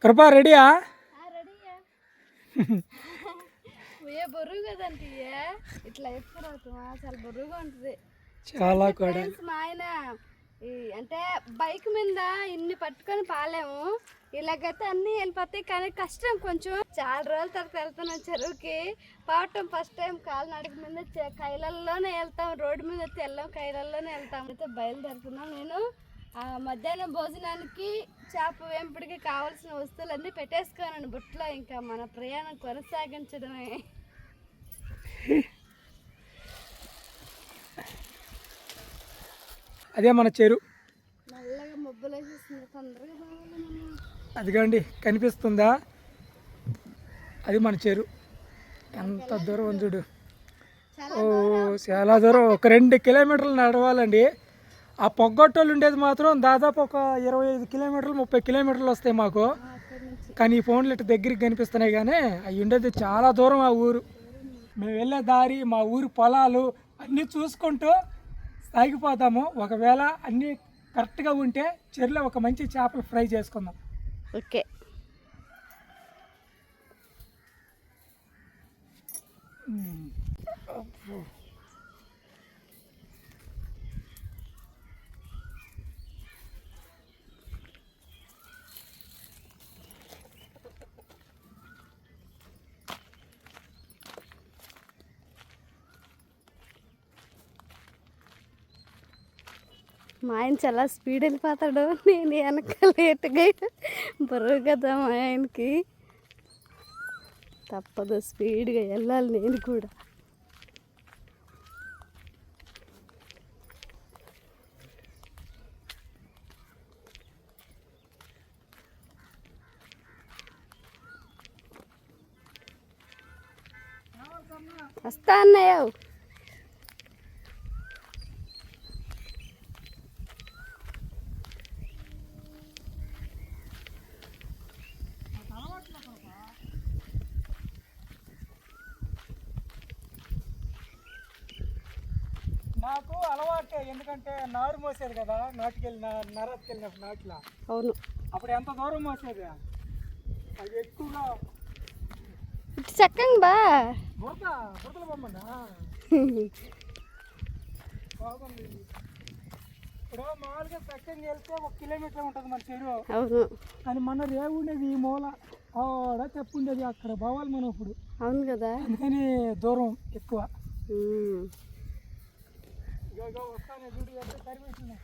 కృపా రెడీయా? బరువు కదండి ఇట్లా ఎత్తుకురావుతామా, చాలా బరువుగా ఉంటుంది. చాలా కూడా మా ఆయన అంటే బైక్ మీద ఇన్ని పట్టుకొని పాలేము, ఇలాగైతే అన్నీ వెళ్ళిపోతాయి. కానీ కష్టం కొంచెం. చాలా రోజుల తర్వాత వెళ్తున్నాం చెరువుకి. పోవటం ఫస్ట్ టైం కాలినడక మీద కైలల్లోనే వెళ్తాం, రోడ్డు మీద అయితే వెళ్ళాం, కైలల్లోనే వెళ్తాం. అయితే బయలుదేరుతున్నాం. నేను మధ్యాహ్నం భోజనానికి చేప వేంపుడికి కావాల్సిన వస్తువులన్నీ పెట్టేసుకోనండి బుట్టలో. ఇంకా మన ప్రయాణం కొనసాగించడమే. అదే మన చెరువు. నల్లగా మబ్బులు వేసేస్తుంది, తొందరగా అదిగోండి కనిపిస్తుందా? అది మన చెరువు. ఎంత దూరం చూడు. ఓ చాలా దూరం, ఒక 2 కిలోమీటర్లు నడవాలండి. ఆ పొగ్గొట్టోళ్ళు ఉండేది మాత్రం దాదాపు ఒక 25 కిలోమీటర్లు 30 కిలోమీటర్లు వస్తాయి మాకు. కానీ ఈ ఫోన్లు ఇటు దగ్గరికి కనిపిస్తున్నాయి, కానీ అవి ఉండేది చాలా దూరం. ఆ ఊరు మేము వెళ్ళే దారి, మా ఊరు పొలాలు అన్నీ చూసుకుంటూ సాగిపోతాము. ఒకవేళ అన్నీ కరెక్ట్గా ఉంటే చెరువులో ఒక మంచి చేపలు ఫ్రై చేసుకుందాం. ఓకే. మా ఆయన చాలా స్పీడ్ వెళ్ళిపోతాడు, నేను వెనక లేట్గా బరువు కదా మా ఆయనకి. తప్పదు, స్పీడ్గా వెళ్ళాలి నేను కూడా. వస్తా అన్నయ్య. నాకు అలవాటే, ఎందుకంటే నారు మోసేది కదా, నరాతికెళ్ళినప్పుడు నాట్లా. అవును, అప్పుడు ఎంత దూరం మోసేది, అది ఎక్కువగా చక్కగా బా బురదలు బొమ్మన్నా బాగుంది. ఇప్పుడు మామూలుగా చక్కగా వెళ్తే 1 కిలోమీటర్ ఉంటుంది మన చెరువు. అవును, కానీ మన రేవు ఉండేది ఈ మూల, ఆడ చెప్పు ఉండేది, అక్కడ పోవాలి మనం ఇప్పుడు. అవును కదా, అందుకని దూరం ఎక్కువ. వస్తానే చూడు ఎంత తరివేసింది.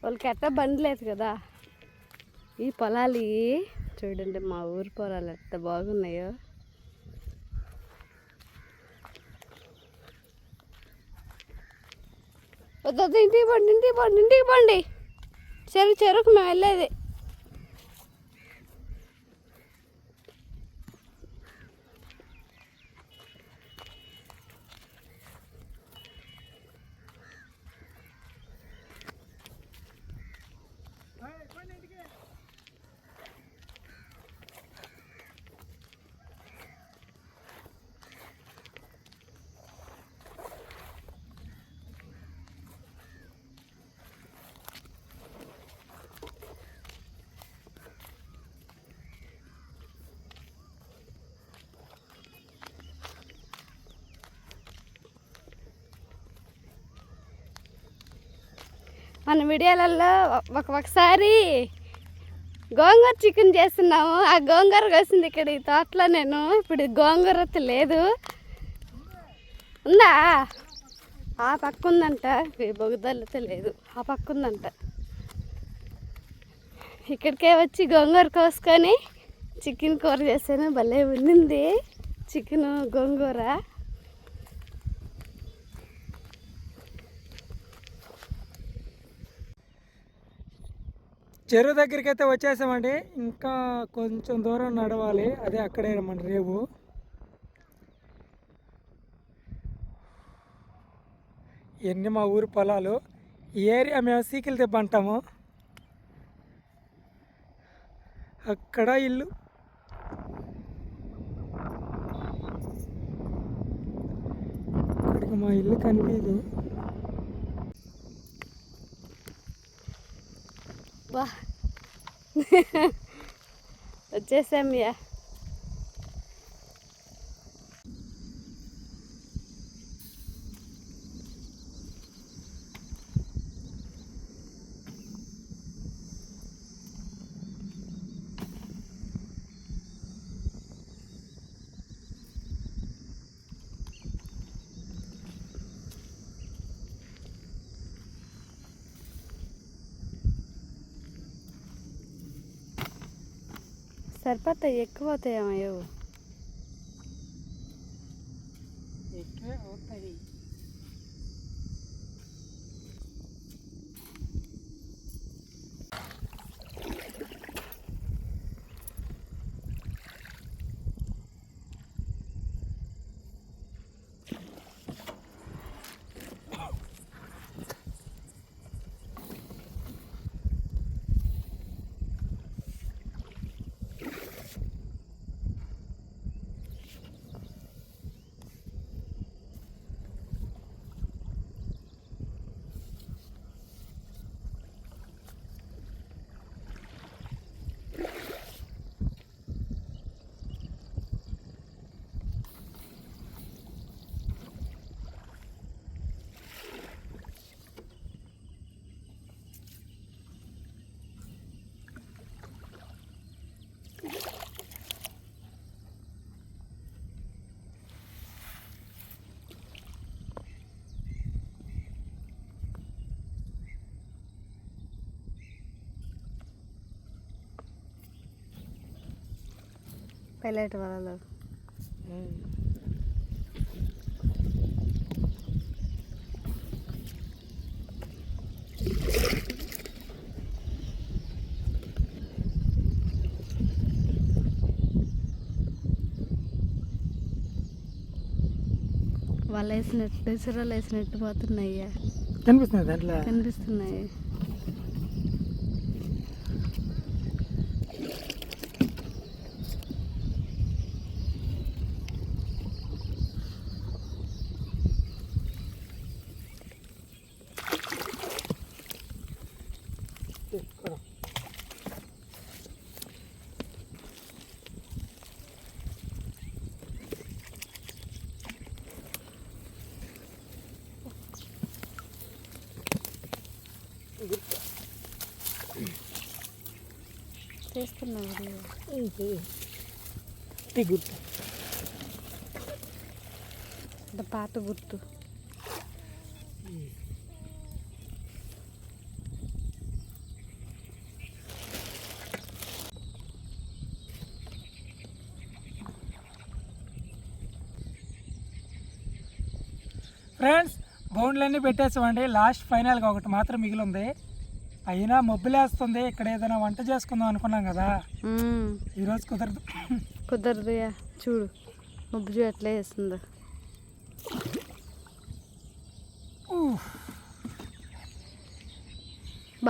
వాళ్ళకి ఎట్ట బండి లేదు కదా. ఈ పొలాలు చూడండి, మా ఊరు పొలాలు ఎంత బాగున్నాయో. వద్దు, ఇంటికి పండి, ఇంటికి పండి, ఇంటికి పండి. చెరువుకు మేము వెళ్ళేది. మన వీడియోలలో ఒకసారి గోంగూర చికెన్ చేస్తున్నాము. ఆ గోంగూర కోసింది ఇక్కడ ఈ తోటలో నేను. ఇప్పుడు గోంగూర లేదు, ఉందా? ఆ పక్క ఉందంట, బొగదల్లతో లేదు, ఆ పక్క ఉందంట. ఇక్కడికే వచ్చి గోంగూర కోసుకొని చికెన్ కూర చేశాను. భలే ఉండింది చికెన్ గోంగూర. చెరువు దగ్గరికి అయితే వచ్చేసామండి. ఇంకా కొంచెం దూరం నడవాలి, అదే అక్కడే మన రేవు. ఇవన్నీ మా ఊరు పొలాలు. ఈ ఏరియా మేము సీకిల్ దెబ్బ అంటాము. అక్కడ ఇల్లు. మా ఇల్లు కనిపించదు. వా వచ్చేసామియా. సరిపోతాయి, ఎక్కువ అవుతాయేమో. ఎక్కువే అవుతాయి. పైలట్ వలలో వాళ్ళు వేసినట్టు దసరాలు వేసినట్టు పోతున్నాయి. కనిపిస్తుంది దాంట్లో. కనిపిస్తున్నాయి. చేస్తున్నావు గుర్తు అంటే పాత గుర్తు. ఫ్రెండ్స్, బౌండ్లన్నీ పెట్టేసామండి. లాస్ట్ ఫైనల్గా ఒకటి మాత్రం మిగిలింది. అయినా మబ్బులేస్తుంది. ఇక్కడ ఏదైనా వంట చేసుకుందాం అనుకున్నాం కదా, ఈరోజు కుదరదు. కుదరదు. చూడు మబ్బు చూడు ఎట్లా వేస్తుందో.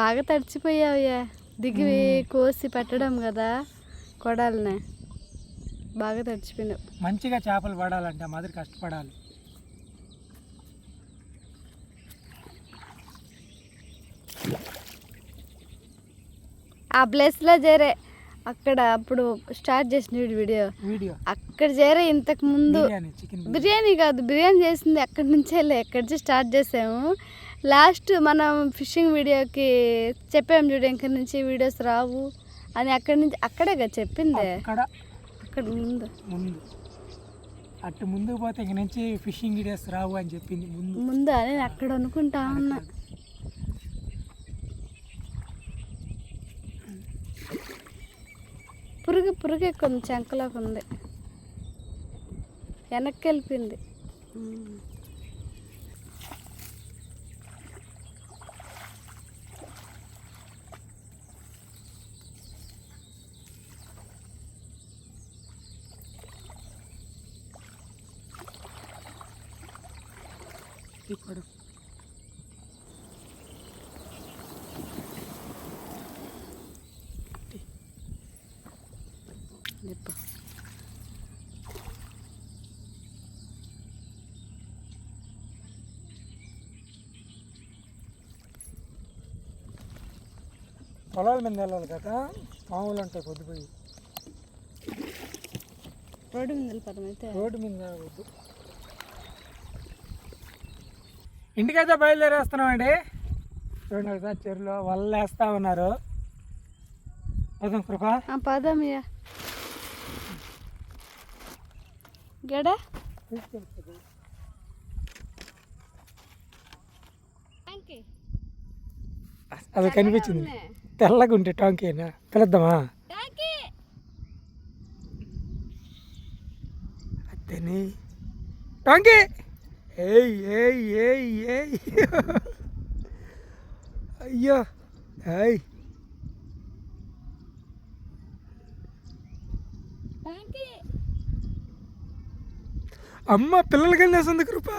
బాగా తడిచిపోయావయ్యా. దిగి కోసి పెట్టడం కదా కొడాలనే. బాగా తడిచిపోయినావు. మంచిగా చేపలు పడాలంటే మాదిరి కష్టపడాలి. ఆ ప్లేస్లో చేరే అక్కడ అప్పుడు స్టార్ట్ చేసిన వీడియో అక్కడ చేరే. ఇంతకు ముందు బిర్యానీ కాదు, బిర్యానీ చేసింది అక్కడి నుంచే. ఎక్కడి నుంచి స్టార్ట్ చేసాము. లాస్ట్ మనం ఫిషింగ్ వీడియోకి చెప్పాము చూడు, ఇంక నుంచి వీడియోస్ రావు అని. అక్కడి నుంచి అక్కడే కదా చెప్పింది. అక్కడ ముందు అటు ముందుకు పోతే ఇంక నుంచి ఫిషింగ్ వీడియోస్ రావు అని చెప్పింది ముందు అని అక్కడ అనుకుంటా ఉన్నా. పురుగు ఎక్కువ చెంకలోకి ఉంది. వెనక్కి వెళ్ళిపోయింది. ఇప్పుడు పొలాల మీద వెళ్ళాలి కదా, మామూలు ఉంటాయి పొద్దుపోయి. రోడ్డు మీద వెళ్ళిపోతాం అయితే. రోడ్డు మీద వద్దు, ఇంటికైతే బయలుదేరేస్తున్నామండి. చూడండి ఒకసారి చెరువులో వల్ల వేస్తూ ఉన్నారు. పదం కృప, పదమయ్యా గడ అది కనిపించింది, తెల్లగా ఉంటే టాంకీనా పిలుద్దామా? అత్తని టాంకీ, ఏయ్ ఏయ్ ఏయ్ ఏయ్, అయ్యో ఏయ్, అమ్మ పిల్లలకి వెళ్ళేసింది కృప,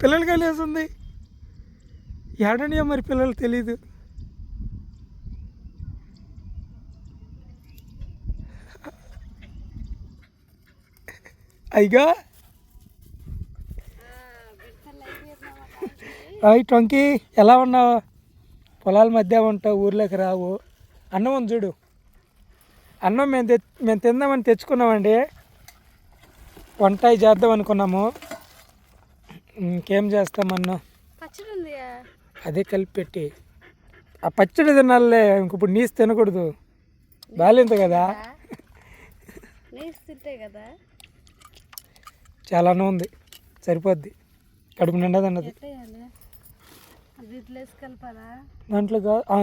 పిల్లలకి వెళ్ళేసింది. ఏడనియో మరి పిల్లలు తెలీదు. అయ్యగా అయ్యి టొంకి ఎలా ఉన్నావు? పొలాల మధ్య ఉంటావు, ఊర్లోకి రావు. అన్నం ఉంది చూడు, అన్నం మేము తిందామని తెచ్చుకున్నామండి. వంట చేద్దాం అనుకున్నాము, ఇంకేం చేస్తామన్నా అదే కలిపి పెట్టి. ఆ పచ్చడి తినాలే, ఇంకప్పుడు నీసు తినకూడదు, బాలింత కదా. చాలానే ఉంది, సరిపోద్ది, కడుపు నిండదు అన్నది.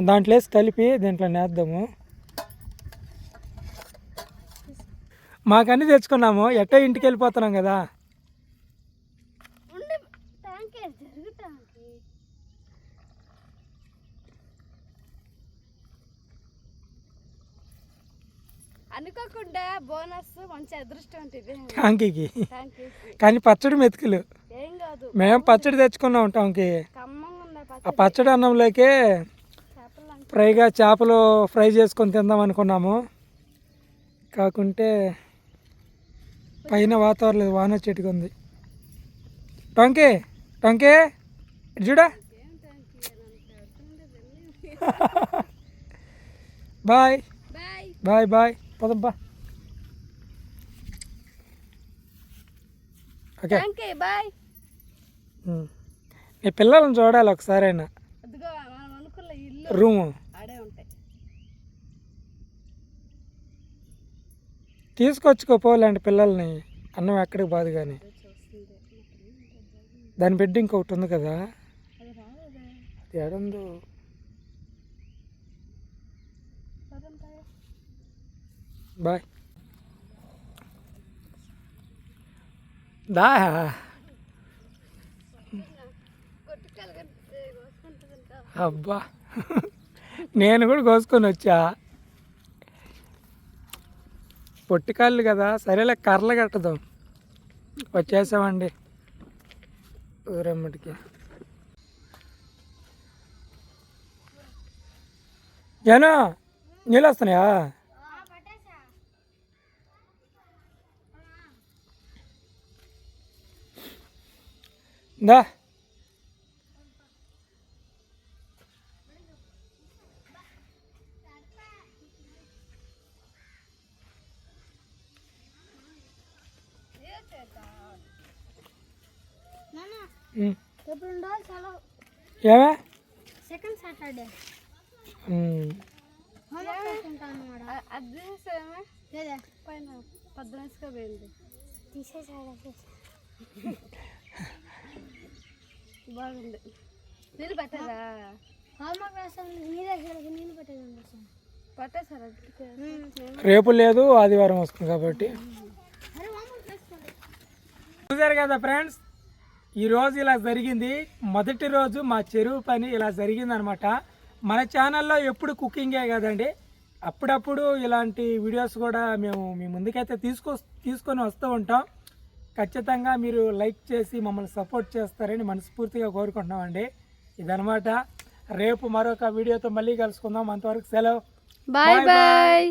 దాంట్లో వేసి కలిపి దీంట్లో నేద్దాము. మాకన్నీ తెచ్చుకున్నాము, ఎట్టో ఇంటికి వెళ్ళిపోతున్నాం కదా. అనుకోకుండా బోనస్ మంచి అదృష్టం ఉంటుంది టాంకీకి. కానీ పచ్చడి మెతుకులు ఏం కాదు, మేము పచ్చడి తెచ్చుకున్నాం టాంకీ. ఆ పచ్చడి అన్నంలోకి ఫ్రైగా చేపలు ఫ్రై చేసుకొని తిందాం అనుకున్నాము. కాకుంటే పైన వాతావరణం వాన చెట్టుకు ఉంది. టాంకీ టాంకీ ఇటు చూడా. బాయ్ బాయ్ బాయ్, పోదబ్బా. Okay bye. నీ పిల్లలను చూడాలి ఒకసారైనా, రూము తీసుకొచ్చుకోపోలేండి పిల్లల్ని. అన్నం ఎక్కడికి బాదు కానీ దాని బిడ్డ ఇంకొకటి ఉంది కదా, అది ఎడందో. బాయ్ దా. అబ్బా నేను కూడా కోసుకొని వచ్చా, పొట్టికాళ్ళు కదా. సరేలే కర్రలు కట్టదాం. వచ్చేసామండి ఊరమ్మటికి. ఏనా నీళ్ళు వస్తున్నాయా? దా ఏమే సెకండ్ సాటర్డే పైన 14 పోయింది, బాగుంది. నీళ్ళు పట్టారా? పట్టేసారా? రేపు లేదు, ఆదివారం వస్తుంది కాబట్టి. చూసారు కదా ఫ్రెండ్స్, ఈరోజు ఇలా జరిగింది. మొదటి రోజు మా చెరువు పని ఇలా జరిగిందనమాట. మన ఛానల్లో ఎప్పుడు కుకింగే కదండి, అప్పుడప్పుడు ఇలాంటి వీడియోస్ కూడా మేము మీ ముందుకైతే తీసుకొని వస్తూ ఉంటాం. ఖచ్చితంగా మీరు లైక్ చేసి మమ్మల్ని సపోర్ట్ చేస్తారని మనస్ఫూర్తిగా కోరుకుంటున్నామండి. ఇదనమాట. రేపు మరొక వీడియోతో మళ్ళీ కలుసుకుందాం. అంతవరకు సెలవు. Bye bye.